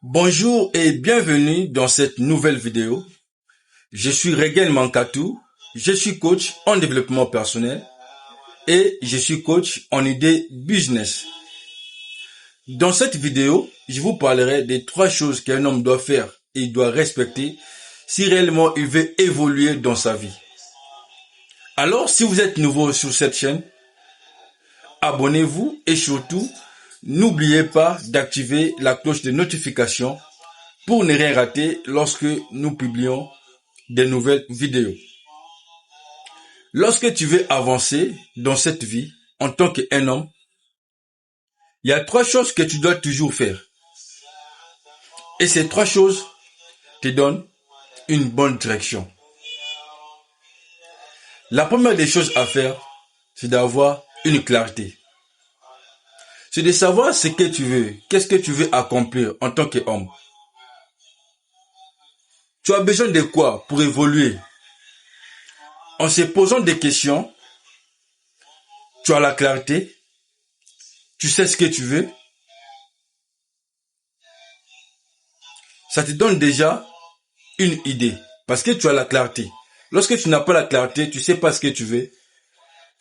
Bonjour et bienvenue dans cette nouvelle vidéo. Je suis Regen Mankatou, je suis coach en développement personnel et je suis coach en idées business. Dans cette vidéo, je vous parlerai des 3 choses qu'un homme doit faire et doit respecter si réellement il veut évoluer dans sa vie. Alors, si vous êtes nouveau sur cette chaîne, abonnez-vous et surtout, n'oubliez pas d'activer la cloche de notification pour ne rien rater lorsque nous publions des nouvelles vidéos. Lorsque tu veux avancer dans cette vie en tant qu'un homme, il y a 3 choses que tu dois toujours faire. Et ces 3 choses te donnent une bonne direction. La première des choses à faire, c'est d'avoir une clarté. C'est de savoir ce que tu veux, qu'est-ce que tu veux accomplir en tant qu'homme. Tu as besoin de quoi pour évoluer? En se posant des questions, tu as la clarté, tu sais ce que tu veux. Ça te donne déjà une idée parce que tu as la clarté. Lorsque tu n'as pas la clarté, tu ne sais pas ce que tu veux,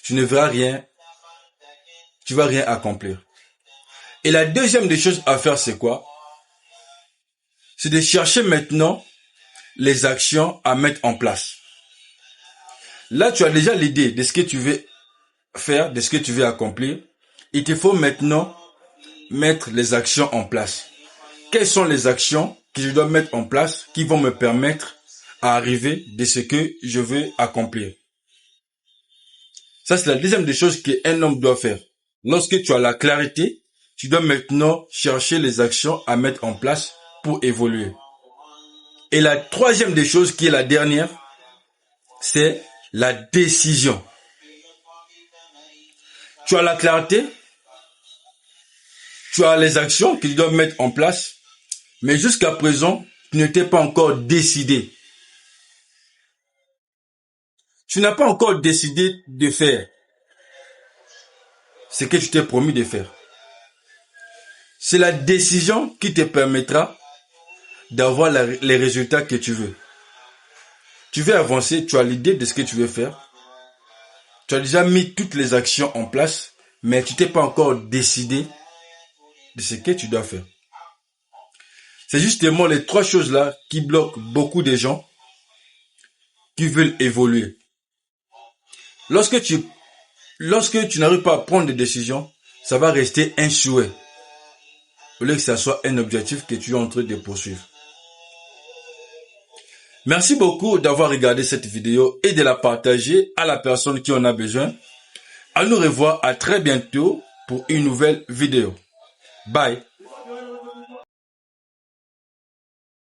tu ne verras rien, tu ne vas rien accomplir. Et la deuxième des choses à faire, c'est quoi? C'est de chercher maintenant les actions à mettre en place. Là, tu as déjà l'idée de ce que tu veux faire, de ce que tu veux accomplir. Il te faut maintenant mettre les actions en place. Quelles sont les actions que je dois mettre en place qui vont me permettre à arriver de ce que je veux accomplir? Ça, c'est la deuxième des choses qu'un homme doit faire. Lorsque tu as la clarté, tu dois maintenant chercher les actions à mettre en place pour évoluer. Et la troisième des choses, qui est la dernière, c'est la décision. Tu as la clarté, tu as les actions que tu dois mettre en place, mais jusqu'à présent, tu n'étais pas encore décidé. Tu n'as pas encore décidé de faire ce que tu t'es promis de faire. C'est la décision qui te permettra d'avoir les résultats que tu veux. Tu veux avancer, tu as l'idée de ce que tu veux faire. Tu as déjà mis toutes les actions en place, mais tu t'es pas encore décidé de ce que tu dois faire. C'est justement les 3 choses-là qui bloquent beaucoup de gens qui veulent évoluer. Lorsque tu n'arrives pas à prendre des décisions, ça va rester un souhait, au lieu que ça soit un objectif que tu es en train de poursuivre. Merci beaucoup d'avoir regardé cette vidéo et de la partager à la personne qui en a besoin. À nous revoir à très bientôt pour une nouvelle vidéo. Bye.